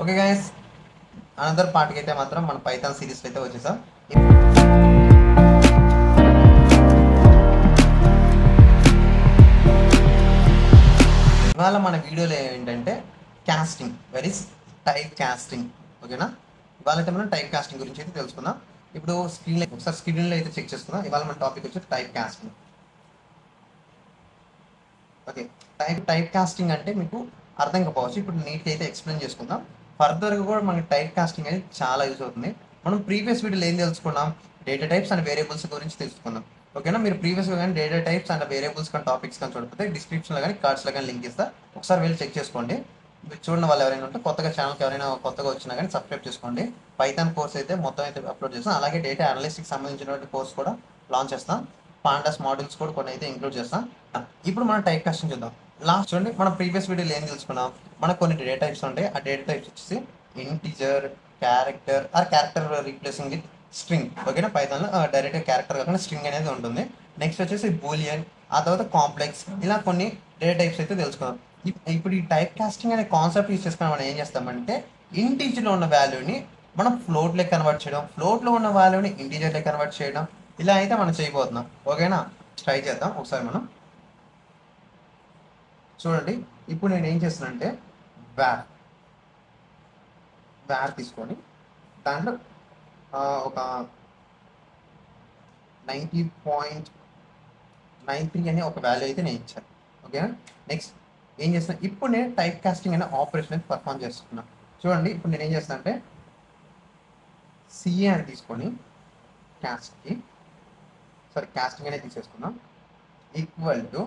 Okay guys, another పార్ట్కి అయితే మాత్రం మన పైథాన్ సిరీస్లో అయితే వచ్చేసాం. ఇవాళ మన వీడియోలో ఏంటంటే కాస్టింగ్, వెరీ టైప్ కాస్టింగ్. ఓకేనా, ఇవాళ అయితే మనం టైప్ కాస్టింగ్ గురించి అయితే తెలుసుకుందాం. ఇప్పుడు ఒకసారి స్క్రీన్లో అయితే చెక్ చేసుకుందాం. ఇవాళ మన టాపిక్ వచ్చి type casting. Okay, type casting అంటే మీకు అర్థం కావచ్చు. ఇప్పుడు నీట్గా అయితే ఎక్స్ప్లెయిన్ చేసుకుందాం. ఫర్దర్గా కూడా మనకి టైప్ కాస్టింగ్ అనేది చాలా యూజ్ అవుతుంది. మనం ప్రీవియస్ వీడియోలో ఏం తెలుసుకున్నాం? డేటా టైప్స్ అండ్ వేరియబుల్స్ గురించి తెలుసుకున్నాం. ఓకేనా, మీరు ప్రీవియస్గా కానీ డేటా టైప్స్ అండ్ వేరియబుల్స్ కానీ టాపిక్స్ కానీ చూడకపోతే డిస్క్రిప్షన్లో కానీ కార్డ్స్లో కానీ లింక్ ఇస్తా, ఒకసారి వెళ్ళి చెక్ చేసుకోండి. చూడని వాళ్ళు ఎవరైనా ఉంటే కొత్తగా ఛానల్కి ఎవరైనా కొత్తగా వచ్చినా కానీ సబ్స్క్రైబ్ చేసుకోండి. పైథాన్ కోర్స్ అయితే మొత్తం అయితే అప్లోడ్ చేస్తాం. అలాగే డేటా అనలిస్టిక్స్ సంబంధించినటువంటి కోర్స్ కూడా లాంచ్ చేస్తాం. పాండాస్ మోడల్స్ కూడా కొన్ని అయితే ఇంక్లూడ్ చేస్తాం. ఇప్పుడు మనం టైప్ కాస్టింగ్ చూద్దాం. లాస్ట్ చూడండి, మనం ప్రీవియస్ వీడియోలో ఏం తెలుసుకున్నాం? మనకు కొన్ని డేటా టైప్స్ ఉంటాయి. ఆ డేటా టైప్స్ వచ్చేసి integer, character are character replacing with string. ఓకేనా, పైథాన్లో డైరెక్ట్గా క్యారెక్టర్ కాకుండా స్ట్రింగ్ అనేది ఉంటుంది. నెక్స్ట్ వచ్చేసి బూలియన్, ఆ తర్వాత కాంప్లెక్స్, ఇలా కొన్ని డేటా టైప్స్ అయితే తెలుసుకున్నాం. ఇప్పుడు ఈ టైప్ కాస్టింగ్ అనే కాన్సెప్ట్ యూస్ చేసుకుని మనం ఏం చేస్తామంటే ఇంటీజర్లో ఉన్న వాల్యూని మనం ఫ్లోట్లో కన్వర్ట్ చేయడం, ఫ్లోట్లో ఉన్న వాల్యూని ఇంటీజర్లో కన్వర్ట్ చేయడం, ఇలా అయితే మనం చేయబోతున్నాం. ఓకేనా, ట్రై చేద్దాం ఒకసారి మనం. చూడండి, ఇప్పుడు నేను ఏం చేస్తున్నానంటే వ్యార్ వ్యార్ తీసుకొని దాంట్లో ఒక 90.93 అనే ఒక వాల్యూ అయితే నేను ఇచ్చాను. ఓకేనా, నెక్స్ట్ ఏం చేస్తున్నా, ఇప్పుడు నేను టైప్ కాస్టింగ్ అనే ఆపరేషన్ అయితే పర్ఫామ్ చేస్తున్నాను. చూడండి, ఇప్పుడు నేను ఏం చేస్తాను అంటే సిఏ అని తీసుకొని కాస్టింగ్ అనేది తీసేసుకున్నాం. ఈక్వల్ టు,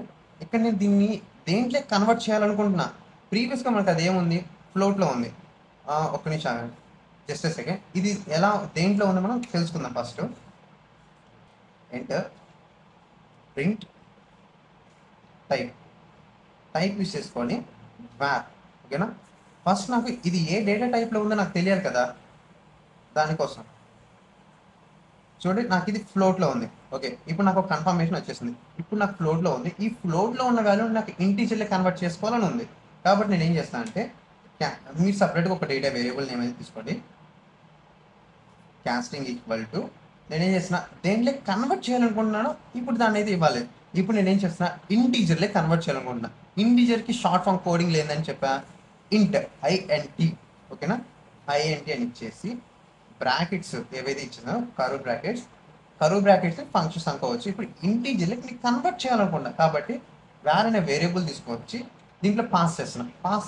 ఇక్కడ నేను దీన్ని దేంట్లో కన్వర్ట్ చేయాలనుకుంటున్నా. ప్రీవియస్గా మనకు అదేముంది, ఫ్లోట్లో ఉంది. ఒక్క నిమిషం, జస్ట్ సెకండ్. ఇది ఎలా దేంట్లో ఉంది మనం తెలుసుకుందాం. First enter, print, type use చేసుకొని వ్యార్. ఓకేనా, ఫస్ట్ నాకు ఇది ఏ డేటా టైప్లో ఉందో నాకు తెలియాలి కదా. దానికోసం చూడండి, నాకు ఇది ఫ్లోట్లో ఉంది. ఓకే, ఇప్పుడు నాకు ఒక కన్ఫర్మేషన్ వచ్చేసింది. ఇప్పుడు నాకు ఫ్లోట్లో ఉంది. ఈ ఫ్లోట్లో ఉన్న వాల్యూ నాకు ఇంటీజర్లో కన్వర్ట్ చేసుకోవాలని ఉంది. కాబట్టి నేను ఏం చేస్తాను అంటే మీరు సపరేట్గా ఒక డేటా వేరియబుల్ నేమ్ అయితే తీసుకోండి. కాస్టింగ్ ఈక్వల్ టు, నేనేం చేస్తున్నా దేంట్లో కన్వర్ట్ చేయాలనుకుంటున్నానో ఇప్పుడు దాన్ని అయితే ఇవ్వాలి. ఇప్పుడు నేనేం చేస్తున్నా ఇంటీజర్లే కన్వర్ట్ చేయాలనుకుంటున్నా. ఇంటీజర్కి షార్ట్ ఫామ్ కోడింగ్ లేదని చెప్పా, ఇంట్ ఐఎన్టీ. ఓకేనా, ఐఎన్టీ అని ఇచ్చేసి బ్రాకెట్స్ ఏవైతే ఇచ్చినా కరువు బ్రాకెట్స్ ఫంక్షన్స్ అనుకోవచ్చు. ఇప్పుడు ఇంటీజర్లకి నీకు కన్వర్ట్ చేయాలనుకుంటా కాబట్టి వేరే వేరియబుల్ తీసుకొచ్చి దీంట్లో పాస్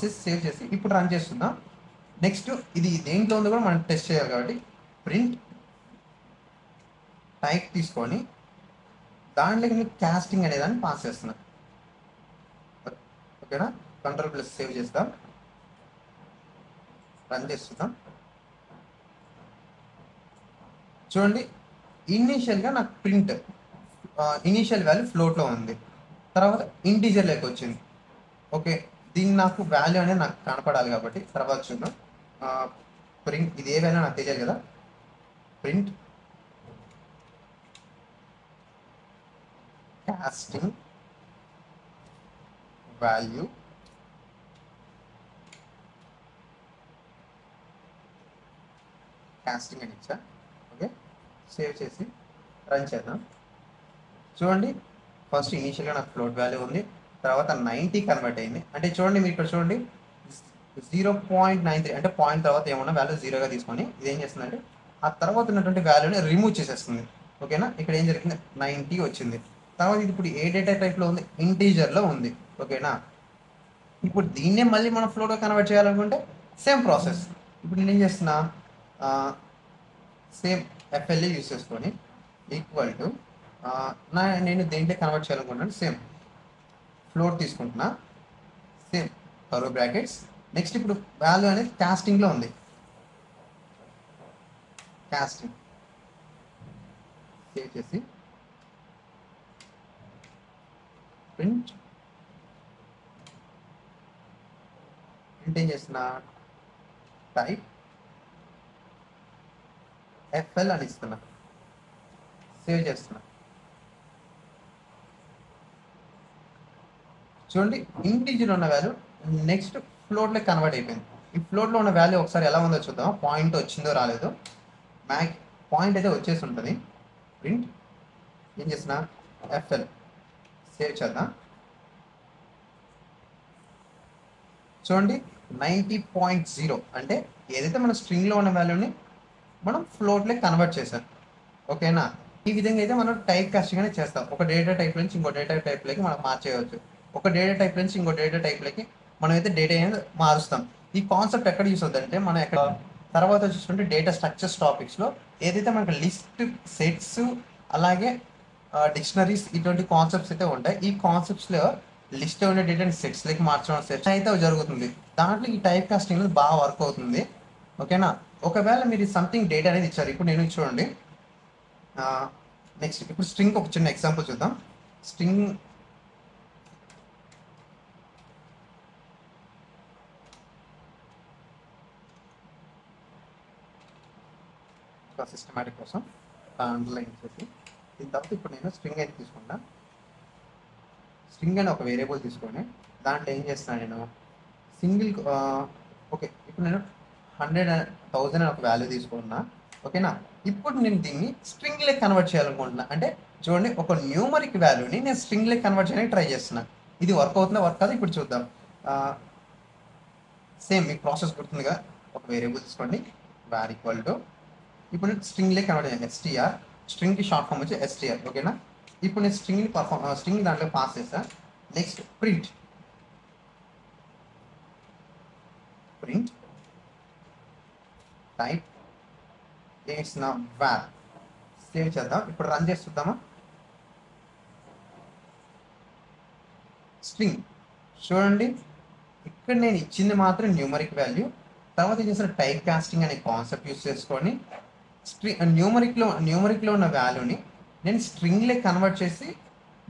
చేసి సేవ్ చేసి ఇప్పుడు రన్ చేస్తున్నా. నెక్స్ట్ ఇది దేంట్లో ఉందో కూడా మనం టెస్ట్ చేయాలి కాబట్టి ప్రింట్ టైప్ తీసుకొని దాంట్లోకి మీకు కాస్టింగ్ అనేదాన్ని పాస్ చేస్తున్నా. ఓకేనా, కంట్రోల్+ సేవ్ చేస్తాం, రన్ చేస్తున్నాం. చూడండి, ఇనీషియల్గా నాకు ప్రింట్ ఇనీషియల్ వాల్యూ ఫ్లోట్లో ఉంది, తర్వాత ఇంటీజర్లోకి వచ్చింది. ఓకే, దీన్ని నాకు వాల్యూ అనేది నాకు కనపడాలి కాబట్టి తర్వాత చూద్దాం. ప్రింట్ ఇది ఏ వాల్యూ నాకు తెలియాలి కదా. ప్రింట్ కాస్టింగ్ వాల్యూ కాస్టింగ్ అని ఇచ్చా. ఓకే, సేవ్ చేసి రన్ చేద్దాం. చూడండి, ఫస్ట్ ఇనీషియల్గా నాకు ఫ్లోట్ వాల్యూ ఉంది, తర్వాత 90 కన్వర్ట్ అయింది. అంటే చూడండి, మీరు ఇక్కడ చూడండి 0.93 అంటే పాయింట్ తర్వాత ఏమన్నా వాల్యూ జీరోగా తీసుకొని ఇది ఏం చేస్తుందంటే ఆ తర్వాత ఉన్నటువంటి వాల్యూని రిమూవ్ చేసేస్తుంది. ఓకేనా, ఇక్కడ ఏం జరిగింది, 90 వచ్చింది. తర్వాత ఇది ఇప్పుడు ఏ డేటా టైప్లో ఉంది, ఇంటీజర్లో ఉంది. ఓకేనా, ఇప్పుడు దీన్నే మళ్ళీ మనం ఫ్లోలో కన్వర్ట్ చేయాలనుకుంటే సేమ్ ప్రాసెస్. ఇప్పుడు నేను ఏం చేస్తున్నా, సేమ్ ఎఫ్ఎల్ఏ యూస్ చేసుకొని ఈక్వల్ టు నేను దేంట్లో కన్వర్ట్ చేయాలనుకుంటున్నాను, సేమ్ ఫ్లోట్ తీసుకుంటున్నా, సేమ్ కర్వ్ బ్రాకెట్స్. నెక్స్ట్ ఇప్పుడు వాల్యూ అనేది కాస్టింగ్లో ఉంది. కాస్టింగ్ సేవ్ చేసి ప్రింట్ ఏం చేస్తున్నా, టైప్ ఎఫ్ఎల్ అని ఇస్తున్నా, సేవ్ చేస్తున్నా. చూడండి, ఇంటీజర్ ఉన్న వాల్యూ నెక్స్ట్ ఫ్లోట్లో కన్వర్ట్ అయిపోయింది. ఈ ఫ్లోట్లో ఉన్న వాల్యూ ఒకసారి ఎలా ఉందో చూద్దాం. పాయింట్ వచ్చిందో రాలేదు. మ్యాక్ పాయింట్ అయితే వచ్చేసి ఉంటుంది. ప్రింట్ ఏం చేసిన ఎఫ్ఎల్ సేవ్ చేద్దాం. చూడండి 90.0 అంటే ఏదైతే మన స్ట్రింగ్లో ఉన్న వాల్యూని మనం ఫ్లోట్లోకి కన్వర్ట్ చేసాం. ఓకేనా? ఈ విధంగా అయితే మనం టైప్ కాస్టింగ్ అనేది చేస్తాం. ఒక డేటా టైప్ నుంచి ఇంకో డేటా టైప్లోకి మనం మార్చేయవచ్చు. ఒక డేటా టైప్ నుంచి ఇంకో డేటా టైప్లోకి మనం అయితే డేటా అనేది మారుస్తాం. ఈ కాన్సెప్ట్ ఎక్కడ యూస్ అవుతుందంటే మనం ఎక్కడ తర్వాత చూసుకుంటే డేటా స్ట్రక్చర్స్ టాపిక్స్లో ఏదైతే మనకి లిస్ట్, సెట్స్, అలాగే డిక్షనరీస్ ఇటువంటి కాన్సెప్ట్స్ అయితే ఉంటాయి. ఈ కాన్సెప్ట్స్లో లిస్ట్ ఉండే డేటాని సెట్స్లోకి మార్చడం సెట్స్ అయితే జరుగుతుంది. దాంట్లో ఈ టైప్ కాస్టింగ్ అనేది బాగా వర్క్ అవుతుంది. ఓకేనా? ఒకవేళ మీరు సంథింగ్ డేటా అనేది ఇచ్చారు. ఇప్పుడు నేను చూడండి, నెక్స్ట్ ఇప్పుడు స్ట్రింగ్ ఒక చిన్న ఎగ్జాంపుల్ చూద్దాం. స్ట్రింగ్ సిస్టమాటిక్ కోసం అండర్లైన్ చేసి దీని తర్వాత ఇప్పుడు నేను స్ట్రింగ్ అయితే తీసుకుంటా. స్ట్రింగ్ అని ఒక వేరియబుల్ తీసుకొని దాంట్లో ఏం చేస్తున్నాను నేను సింగిల్ ఓకే ఇప్పుడు నేను 100,000 అని ఒక వాల్యూ తీసుకున్నా. ఓకేనా? ఇప్పుడు నేను దీన్ని స్ట్రింగ్లోకి కన్వర్ట్ చేయాలనుకుంటున్నా. అంటే చూడండి, ఒక న్యూమరిక్ వాల్యూని నేను స్ట్రింగ్లోకి కన్వర్ట్ చేయడానికి ట్రై చేస్తున్నా. ఇది వర్క్ అవుతుందా వర్క్ కాదు ఇప్పుడు చూద్దాం. సేమ్ మీకు ప్రాసెస్ గుర్తుందిగా. ఒక వేరియబుల్ తీసుకోండి, వార్ ఈక్వల్ టు ఇప్పుడు నేను స్ట్రింగ్లోకి కన్వర్ట్ చేయాలి. ఎస్టీఆర్ స్ట్రింగ్కి షార్ట్ ఫామ్ వచ్చి ఎస్టీఆర్. ఓకేనా? ఇప్పుడు నేను స్ట్రింగ్ దాంట్లో పాస్ చేస్తా. నెక్స్ట్ ప్రింట్ టైప్ చేసిన వార్ సేవ్ చేద్దాం. ఇప్పుడు రన్ చేసి చూద్దామా. స్ట్రింగ్ చూడండి, ఇక్కడ నేను ఇచ్చింది మాత్రం న్యూమరిక్ వాల్యూ. తర్వాత ఏం చేసిన టైప్ కాస్టింగ్ అనే కాన్సెప్ట్ యూస్ చేసుకొని న్యూమరిక్లో ఉన్న వాల్యూని నేను స్ట్రింగ్లే కన్వర్ట్ చేసి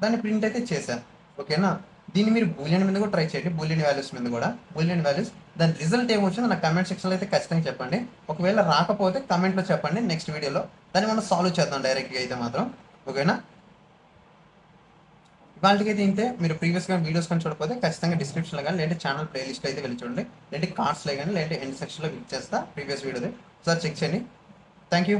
దాన్ని ప్రింట్ అయితే చేశాను. ఓకేనా? దీన్ని మీరు బూలియన్ మీద కూడా ట్రై చేయండి. బూలియన్ వాల్యూస్ మీద కూడా బూలియన్ వాల్యూస్ దాని రిజల్ట్ ఏమొచ్చిందో నాకు కమెంట్ సెక్షన్లో అయితే ఖచ్చితంగా చెప్పండి. ఒకవేళ రాకపోతే కమెంట్లో చెప్పండి. నెక్స్ట్ వీడియోలో దాన్ని మనం సాల్వ్ చేద్దాం డైరెక్ట్గా అయితే మాత్రం. ఓకేనా? ఇవాళకైతే ఇంతే. మీరు ప్రీవియస్గా వీడియోస్ కానీ చూడకపోతే ఖచ్చితంగా డిస్క్రిప్షన్లో కానీ లేదంటే ఛానల్ ప్లేలిస్ట్లో అయితే వెళ్ళి చూడండి. లేదంటే కార్డ్స్లో కానీ లేదంటే ఎండ్ సెక్షన్లో క్లిక్ చేస్తా ప్రీవియస్ వీడియోది ఒకసారి చెక్ చేయండి. Thank you.